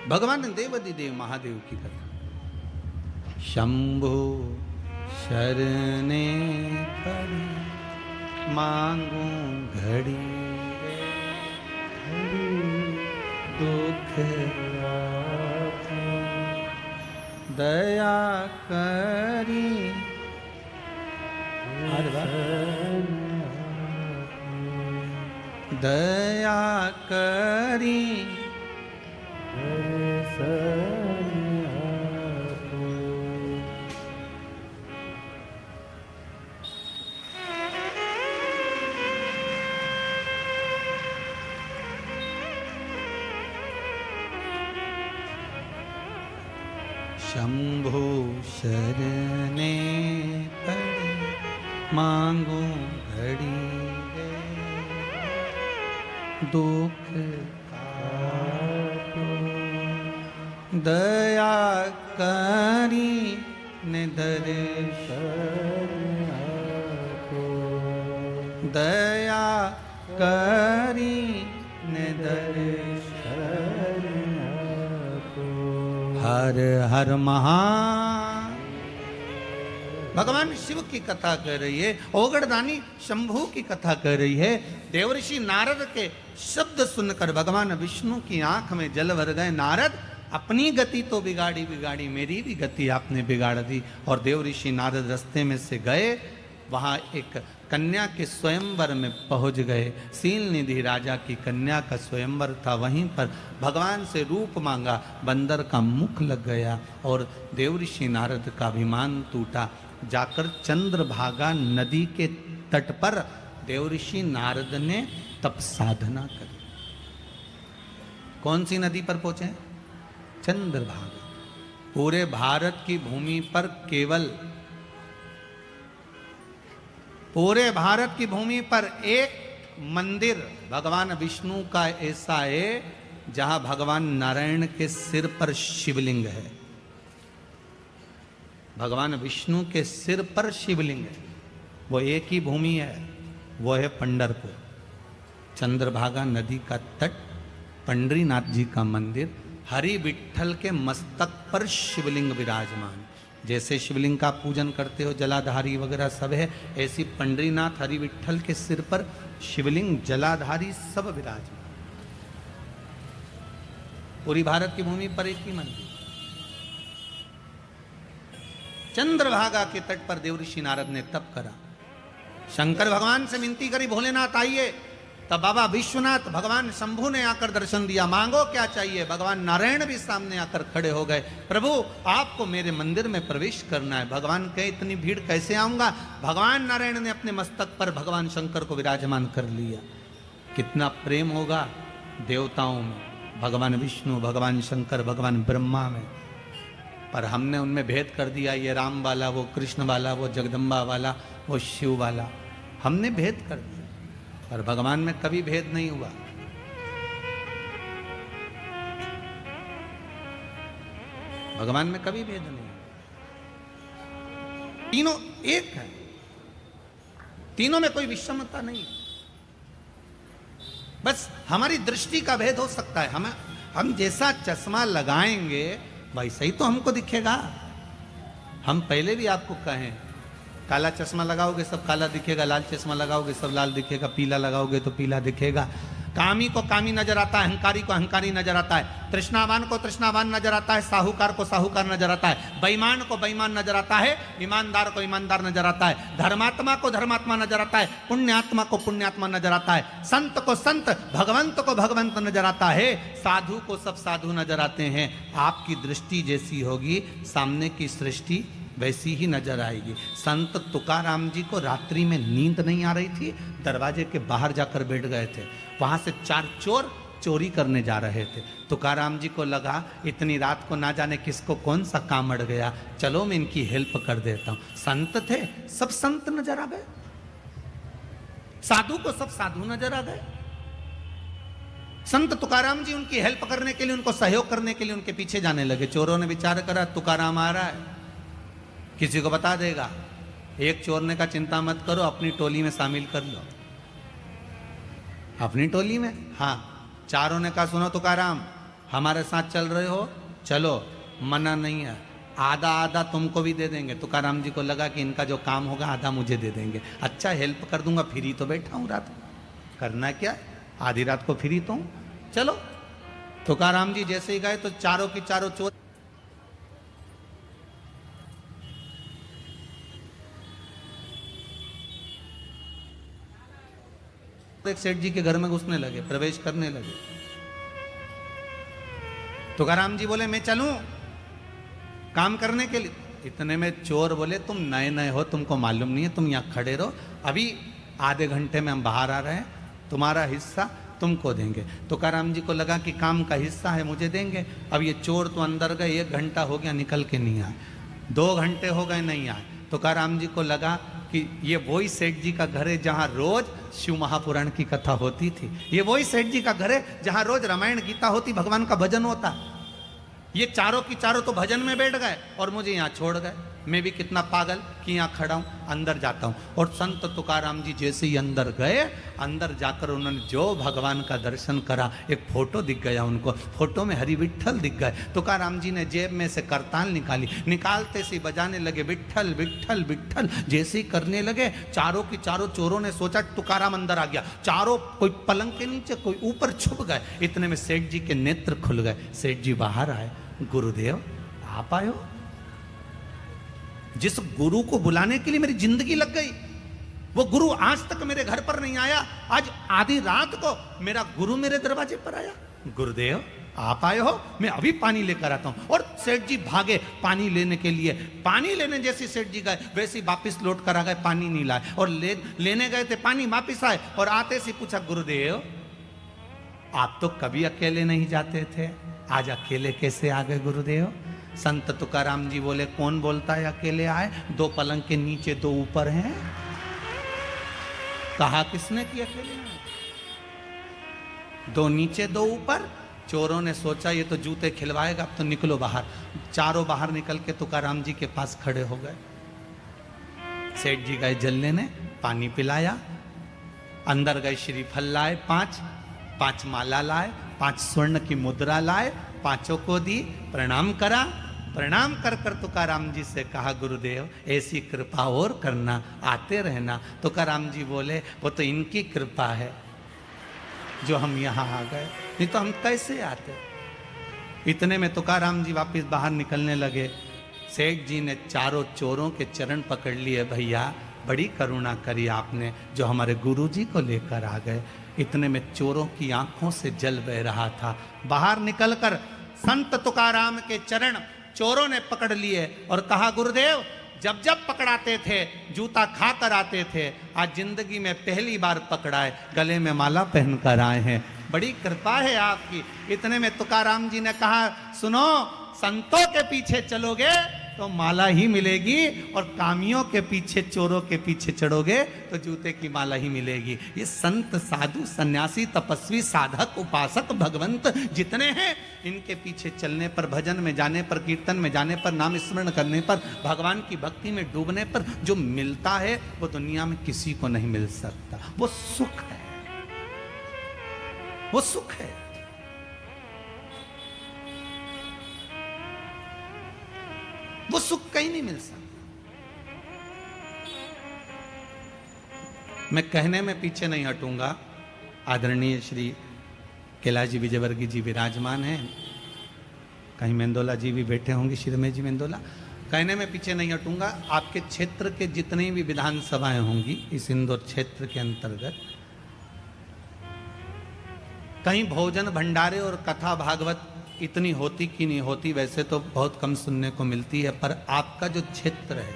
भगवान देवाधिदेव महादेव की कथा। शंभो शरणे पड़ी मांगू घड़ी दुख दया करी। दया करी शंभो शरणे पड़े मांगू घड़ी दुख दया करी निदर्श दया करी निदर्श। हर हर महा भगवान शिव की कथा कर रही है, ओगड़दानी शंभू की कथा कर रही है। देवर्षि नारद के शब्द सुनकर भगवान विष्णु की आंख में जल भर गए। नारद, अपनी गति तो बिगाड़ी बिगाड़ी, मेरी भी गति आपने बिगाड़ दी। और देवर्षि नारद रास्ते में से गए, वहां एक कन्या के स्वयंवर में पहुंच गए। सील निधि राजा की कन्या का स्वयंवर था, वहीं पर भगवान से रूप मांगा, बंदर का मुख लग गया और देवर्षि नारद का अभिमान टूटा। जाकर चंद्रभागा नदी के तट पर देवर्षि नारद ने तप साधना करी। कौन सी नदी पर पहुंचे? चंद्रभागा। पूरे भारत की भूमि पर केवल, पूरे भारत की भूमि पर एक मंदिर भगवान विष्णु का ऐसा है जहां भगवान नारायण के सिर पर शिवलिंग है। भगवान विष्णु के सिर पर शिवलिंग है, वो एक ही भूमि है, वो है पंढरपुर। चंद्रभागा नदी का तट, पंडरीनाथ जी का मंदिर, हरि विठ्ठल के मस्तक पर शिवलिंग विराजमान। जैसे शिवलिंग का पूजन करते हो, जलाधारी वगैरह सब है, ऐसी पंडरीनाथ हरि विठ्ठल के सिर पर शिवलिंग, जलाधारी सब विराजमान। पूरी भारत की भूमि पर एक ही मंदिर। चंद्रभागा के तट पर देवर्षि नारद ने तप करा। शंकर भगवान से विनती करी, भोलेनाथ आइए। तब बाबा विश्वनाथ, भगवान शंभु ने आकर दर्शन दिया। मांगो क्या चाहिए? भगवान नारायण भी सामने आकर खड़े हो गए। प्रभु, आपको मेरे मंदिर में प्रवेश करना है। भगवान कहे, इतनी भीड़ कैसे आऊंगा? भगवान नारायण ने अपने मस्तक पर भगवान शंकर को विराजमान कर लिया। कितना प्रेम होगा देवताओं में, भगवान विष्णु, भगवान शंकर, भगवान ब्रह्मा में। पर हमने उनमें भेद कर दिया, ये राम वाला, वो कृष्ण वाला, वो जगदम्बा वाला, वो शिव वाला, हमने भेद कर दिया। पर भगवान में कभी भेद नहीं हुआ। भगवान में कभी भेद नहीं, तीनों एक है, तीनों में कोई विषमता नहीं। बस हमारी दृष्टि का भेद हो सकता है। हम जैसा चश्मा लगाएंगे वैसा ही तो हमको दिखेगा। हम पहले भी आपको कहें, काला चश्मा लगाओगे सब काला दिखेगा, लाल चश्मा लगाओगे सब लाल दिखेगा, पीला लगाओगे तो पीला दिखेगा। कामी को कामी नजर आता है, अहंकारी को अहंकारी नजर आता है, तृष्णावान को तृष्णावान नजर आता है, साहूकार को साहूकार नजर आता है, बेईमान को बेईमान नजर आता है, ईमानदार को ईमानदार नजर आता है, धर्मात्मा को धर्मात्मा नजर आता है, पुण्यात्मा को पुण्यात्मा नजर आता है, संत को संत, भगवंत को भगवंत नजर आता है, साधु को सब साधु नजर आते हैं। आपकी दृष्टि जैसी होगी, सामने की सृष्टि वैसी ही नजर आएगी। संत तुकाराम जी को रात्रि में नींद नहीं आ रही थी, दरवाजे के बाहर जाकर बैठ गए थे। वहां से 4 चोर चोरी करने जा रहे थे। तुकाराम जी को लगा इतनी रात को ना जाने किसको कौन सा काम अड़ गया, चलो मैं इनकी हेल्प कर देता हूं। संत थे, सब संत नजर आ गए, साधु को सब साधु नजर आ गए। संत तुकाराम जी उनकी हेल्प करने के लिए, उनको सहयोग करने के लिए उनके पीछे जाने लगे। चोरों ने विचार करा तुकाराम आ रहा है, किसी को बता देगा। एक चोर ने कहा चिंता मत करो, अपनी टोली में शामिल कर लो। अपनी टोली में? हाँ। चारों ने कहा सुनो तुकाराम, हमारे साथ चल रहे हो, चलो, मना नहीं है। आधा आधा तुमको भी दे देंगे। तुकाराम जी को लगा कि इनका जो काम होगा आधा मुझे दे देंगे। अच्छा, हेल्प कर दूंगा, फ्री तो बैठा हूँ रात को, करना क्या है, आधी रात को फ्री तो हूँ, चलो। तुकाराम जी जैसे ही गए तो चारों की चारों चोर एक सेठ जी के घर में घुसने लगे, प्रवेश करने लगे। तुकाराम जी बोले मैं चलूं काम करने के लिए। इतने में चोर बोले तुम नए नए हो, तुमको मालूम नहीं है, तुम यहाँ खड़े रहो, अभी आधे घंटे में हम बाहर आ रहे हैं, तुम्हारा हिस्सा तुमको देंगे। तुकाराम जी को लगा कि काम का हिस्सा है, मुझे देंगे। अब ये चोर तो अंदर गए, 1 घंटा हो गया निकल के नहीं आए, 2 घंटे हो गए नहीं आए। तुकाराम जी को लगा कि ये वही सेठ जी का घर है जहाँ रोज शिव महापुराण की कथा होती थी, ये वही सेठ जी का घर है जहाँ रोज रामायण गीता होती, भगवान का भजन होता। ये चारों की चारों तो भजन में बैठ गए और मुझे यहाँ छोड़ गए। मैं भी कितना पागल कि यहाँ खड़ा हूँ, अंदर जाता हूँ। और संत तुकाराम जी जैसे ही अंदर गए, अंदर जाकर उन्होंने जो भगवान का दर्शन करा, एक फोटो दिख गया उनको, फोटो में हरि विट्ठल दिख गए। तुकाराम जी ने जेब में से करताल निकाली, निकालते से बजाने लगे विट्ठल विट्ठल विट्ठल। जैसे ही करने लगे, चारों की चारों चोरों ने सोचा तुकाराम अंदर आ गया, चारों कोई पलंग के नीचे, कोई ऊपर छुप गए। इतने में सेठ जी के नेत्र खुल गए, सेठ जी बाहर आए, गुरुदेव आप आए हो। जिस गुरु को बुलाने के लिए मेरी जिंदगी लग गई, वो गुरु आज तक मेरे घर पर नहीं आया, आज आधी रात को मेरा गुरु मेरे दरवाजे पर आया। गुरुदेव आप आए हो, मैं अभी पानी लेकर आता हूं। और सेठ जी भागे पानी लेने के लिए। पानी लेने जैसे सेठ जी गए, वैसे वापिस लौट कर आ गए, पानी नहीं लाए। और लेने गए थे पानी, वापिस आए और आते से पूछा, गुरुदेव आप तो कभी अकेले नहीं जाते थे, आज अकेले कैसे आ गए गुरुदेव। संत तुकाराम जी बोले, कौन बोलता है अकेले आए, 2 पलंग के नीचे 2 ऊपर हैं। कहा किसने कि अकेले आए, 2 नीचे 2 ऊपर। चोरों ने सोचा ये तो जूते खिलवाएगा, अब तो निकलो बाहर। चारों बाहर निकल के तुकाराम जी के पास खड़े हो गए। सेठ जी गए जल लेने, पानी पिलाया, अंदर गए श्रीफल लाए 5 माला लाए, 5 स्वर्ण की मुद्रा लाए, 5 को दी, प्रणाम करा। प्रणाम कर कर तुकाराम जी से कहा, गुरुदेव ऐसी कृपा और करना, आते रहना। तुकाराम जी बोले, वो तो इनकी कृपा है जो हम यहाँ आ गए, नहीं तो हम कैसे आते। इतने में तुकाराम जी वापस बाहर निकलने लगे। सेठ जी ने चारों चोरों के चरण पकड़ लिए, भैया बड़ी करुणा करी आपने, जो हमारे गुरु जी को लेकर आ गए। इतने में चोरों की आंखों से जल बह रहा था। बाहर निकलकर संत तुकाराम के चरण चोरों ने पकड़ लिए और कहा, गुरुदेव जब जब पकड़ाते थे जूता खा कर आते थे, आज जिंदगी में पहली बार पकड़ाए, गले में माला पहनकर आए हैं, बड़ी कृपा है आपकी। इतने में तुकाराम जी ने कहा, सुनो, संतों के पीछे चलोगे तो माला ही मिलेगी, और कामियों के पीछे, चोरों के पीछे चढ़ोगे तो जूते की माला ही मिलेगी। ये संत, साधु, सन्यासी, तपस्वी, साधक, उपासक, भगवंत जितने हैं, इनके पीछे चलने पर, भजन में जाने पर, कीर्तन में जाने पर, नाम स्मरण करने पर, भगवान की भक्ति में डूबने पर जो मिलता है वो दुनिया में किसी को नहीं मिल सकता। वो सुख है, वो सुख है। वो सुख कहीं नहीं मिल सकता। मैं कहने में पीछे नहीं हटूंगा। आदरणीय श्री कैलाश जी विजयवर्गीय जी विराजमान हैं, कहीं मेंदोला जी भी बैठे होंगे, श्रीमय जी मेंदोला। कहने में पीछे नहीं हटूंगा। आपके क्षेत्र के जितनी भी विधानसभाएं होंगी इस इंदौर क्षेत्र के अंतर्गत, कहीं भोजन भंडारे और कथा भागवत इतनी होती कि नहीं होती, वैसे तो बहुत कम सुनने को मिलती है, पर आपका जो क्षेत्र है,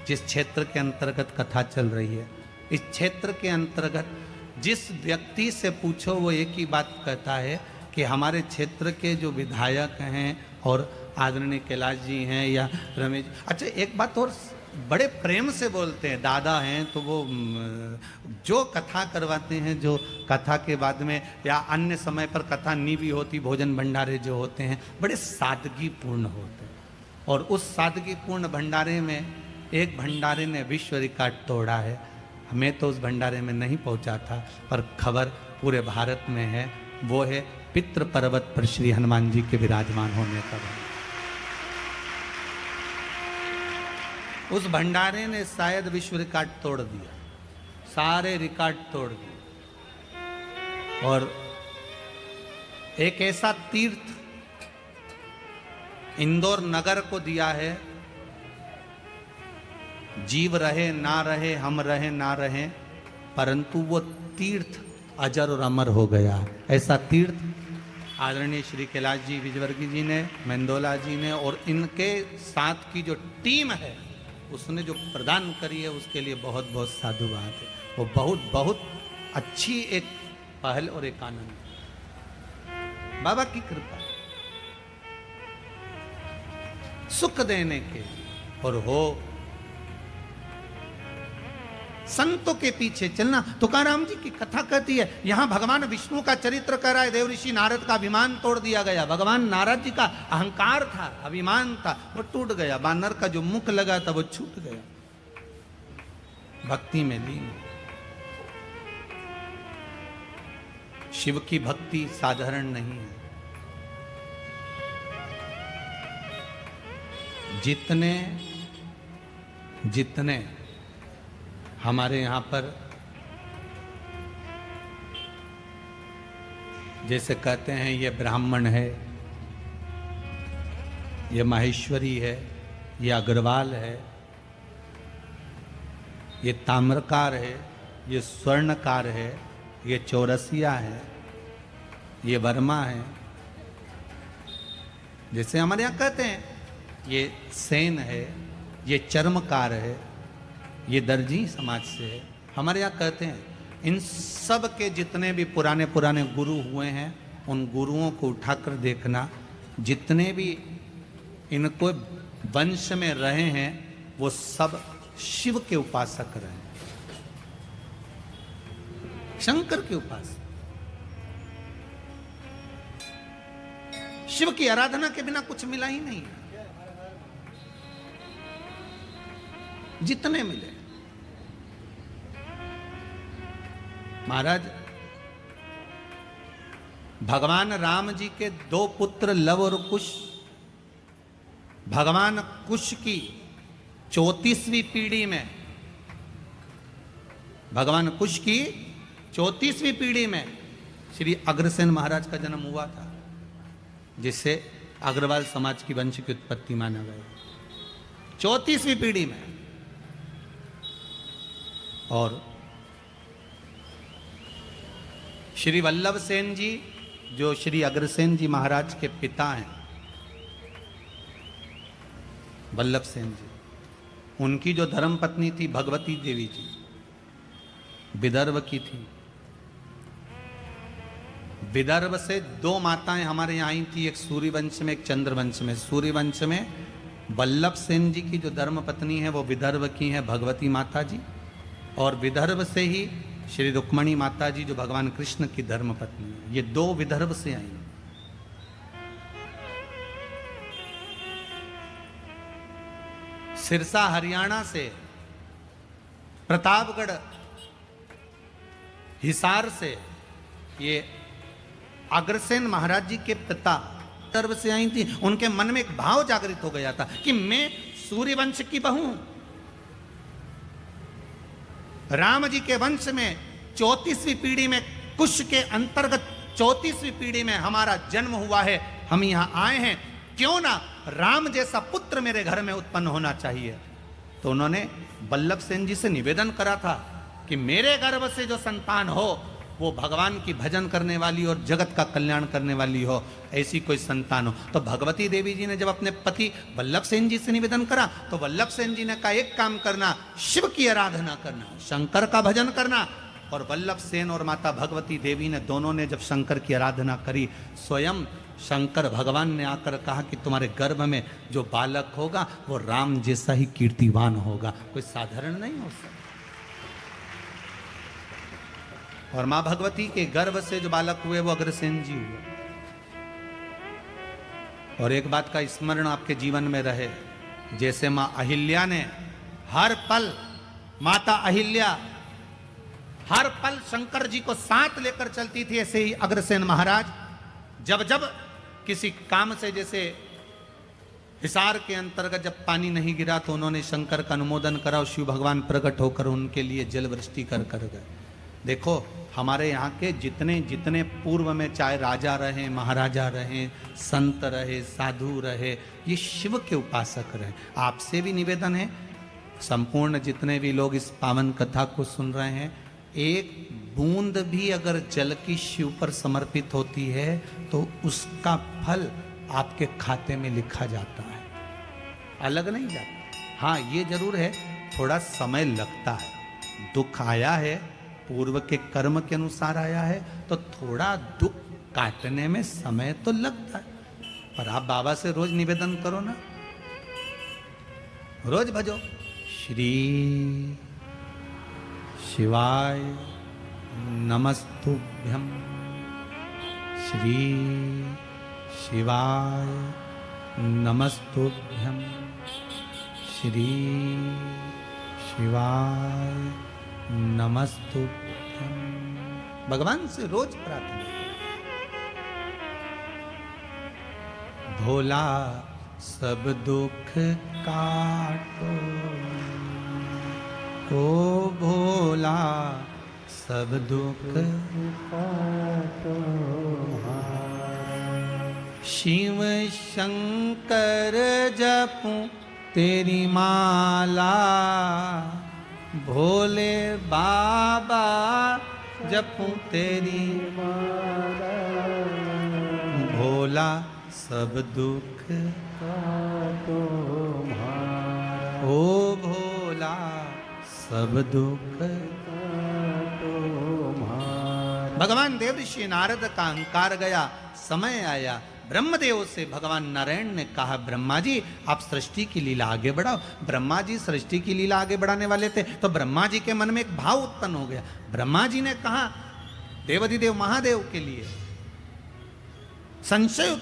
जिस क्षेत्र के अंतर्गत कथा चल रही है, इस क्षेत्र के अंतर्गत जिस व्यक्ति से पूछो वो एक ही बात कहता है कि हमारे क्षेत्र के जो विधायक हैं और आदरणीय कैलाश जी हैं या रमेश, अच्छा एक बात और बड़े प्रेम से बोलते हैं, दादा हैं तो वो जो कथा करवाते हैं, जो कथा के बाद में या अन्य समय पर कथा नहीं भी होती, भोजन भंडारे जो होते हैं बड़े सादगीपूर्ण होते हैं। और उस सादगीपूर्ण भंडारे में एक भंडारे ने विश्व रिकॉर्ड तोड़ा है। मैं तो उस भंडारे में नहीं पहुंचा था, पर खबर पूरे भारत में है। वो है पितृ पर्वत पर श्री हनुमान जी के विराजमान होने का। उस भंडारे ने शायद विश्व रिकॉर्ड तोड़ दिया, सारे रिकॉर्ड तोड़ दिए। और एक ऐसा तीर्थ इंदौर नगर को दिया है, जीव रहे ना रहे, हम रहे ना रहे, परंतु वो तीर्थ अजर और अमर हो गया। ऐसा तीर्थ आदरणीय श्री कैलाश जी विजयवर्गीय जी ने, मेंदोला जी ने और इनके साथ की जो टीम है उसने जो प्रदान करी है, उसके लिए बहुत बहुत साधुवाद है। वो बहुत बहुत अच्छी एक पहल और एक आनंद, बाबा की कृपा सुख देने के और हो संतों के पीछे चलना। तुकाराम जी की कथा कहती है, यहां भगवान विष्णु का चरित्र कर रहा है। देवऋषि नारद का अभिमान तोड़ दिया गया। भगवान नारद जी का अहंकार था, अभिमान था, वो टूट गया। बानर का जो मुख लगा था वो छूट गया, भक्ति में लीन। शिव की भक्ति साधारण नहीं है। जितने हमारे यहां पर जैसे कहते हैं ये ब्राह्मण है, ये माहेश्वरी है, ये अग्रवाल है, ये ताम्रकार है, ये स्वर्णकार है, ये चौरसिया है, ये वर्मा है, जैसे हमारे यहाँ कहते हैं ये सेन है, ये चर्मकार है, ये दर्जी समाज से है। हमारे यहाँ कहते हैं इन सब के जितने भी पुराने पुराने गुरु हुए हैं, उन गुरुओं को उठाकर देखना, जितने भी इनको वंश में रहे हैं वो सब शिव के उपासक रहे, शंकर के उपासक। शिव की आराधना के बिना कुछ मिला ही नहीं, जितने मिले। महाराज भगवान राम जी के दो पुत्र लव और कुश, भगवान कुश की 34वीं पीढ़ी में, भगवान कुश की 34वीं पीढ़ी में श्री अग्रसेन महाराज का जन्म हुआ था, जिससे अग्रवाल समाज की वंश की उत्पत्ति माना गया। 34वीं पीढ़ी में। और श्री वल्लभ सेन जी जो श्री अग्रसेन जी महाराज के पिता हैं, वल्लभ सेन जी, उनकी जो धर्म पत्नी थी भगवती देवी जी, विदर्भ की थी। विदर्भ से दो माताएं हमारे यहाँ आई थी, एक सूर्यवंश में, एक चंद्रवंश में। सूर्यवंश में वल्लभ सेन जी की जो धर्म पत्नी है वो विदर्भ की है भगवती माता जी, और विदर्भ से ही श्री रुक्मणी माता जी जो भगवान कृष्ण की धर्म पत्नी है। ये दो विदर्भ से आई। सिरसा हरियाणा से, प्रतापगढ़ हिसार से ये अग्रसेन महाराज जी के पिता विदर्भ से आई थी। उनके मन में एक भाव जागृत हो गया था कि मैं सूर्यवंश की बहू हूं। राम जी के वंश में 34वीं पीढ़ी में, कुश के अंतर्गत 34वीं पीढ़ी में हमारा जन्म हुआ है। हम यहां आए हैं, क्यों ना राम जैसा पुत्र मेरे घर में उत्पन्न होना चाहिए। तो उन्होंने वल्लभ सेन जी से निवेदन करा था कि मेरे गर्भ से जो संतान हो वो भगवान की भजन करने वाली और जगत का कल्याण करने वाली हो, ऐसी कोई संतान हो। तो भगवती देवी जी ने जब अपने पति वल्लभ सेन जी से निवेदन करा तो वल्लभ सेन जी ने कहा एक काम करना, शिव की आराधना करना, शंकर का भजन करना। और वल्लभ सेन और माता भगवती देवी ने दोनों ने जब शंकर की आराधना करी, स्वयं शंकर भगवान ने आकर कहा कि तुम्हारे गर्भ में जो बालक होगा वो राम जैसा ही कीर्तिवान होगा, कोई साधारण नहीं हो सकता। और मां भगवती के गर्भ से जो बालक हुए वो अग्रसेन जी हुए। और एक बात का स्मरण आपके जीवन में रहे, जैसे मां अहिल्या ने हर पल, माता अहिल्या हर पल शंकर जी को साथ लेकर चलती थी, ऐसे ही अग्रसेन महाराज जब जब किसी काम से, जैसे हिसार के अंतर्गत जब पानी नहीं गिरा तो उन्होंने शंकर का अनुमोदन करा और शिव भगवान प्रकट होकर उनके लिए जल वृष्टि कर गए। देखो हमारे यहाँ के जितने जितने पूर्व में चाहे राजा रहे, महाराजा रहे, संत रहे, साधु रहे, ये शिव के उपासक रहे। आपसे भी निवेदन है, संपूर्ण जितने भी लोग इस पावन कथा को सुन रहे हैं, एक बूंद भी अगर जल की शिव पर समर्पित होती है तो उसका फल आपके खाते में लिखा जाता है, अलग नहीं जाता। हाँ ये जरूर है, थोड़ा समय लगता है, दुख आया है, पूर्व के कर्म के अनुसार आया है, तो थोड़ा दुख काटने में समय तो लगता है। पर आप बाबा से रोज निवेदन करो ना, रोज भजो श्री शिवाय नमस्तुभ्यं, श्री शिवाय नमस्तुभ्यं, श्री शिवाय नमस्तुभ्यं। भगवान से रोज प्रार्थना। भोला सब दुख काटो, ओ भोला सब दुख काटो, शिव शंकर जपूं तेरी माला, भोले बाबा जपूं तेरी माला, भोला सब दुख काटो मारा, ओ भोला सब दुख काटो मारा। भगवान देव ऋषि नारद का अहंकार गया, समय आया, ब्रह्मदेव से भगवान नारायण ने कहा, ब्रह्मा जी आप सृष्टि की लीला आगे बढ़ाओ। ब्रह्मा जी सृष्टि की लीला आगे बढ़ाने वाले थे, तो ब्रह्मा जी के मन में एक भाव उत्पन्न हो गया। ब्रह्मा जी ने कहा देवाधिदेव महादेव के लिए संशय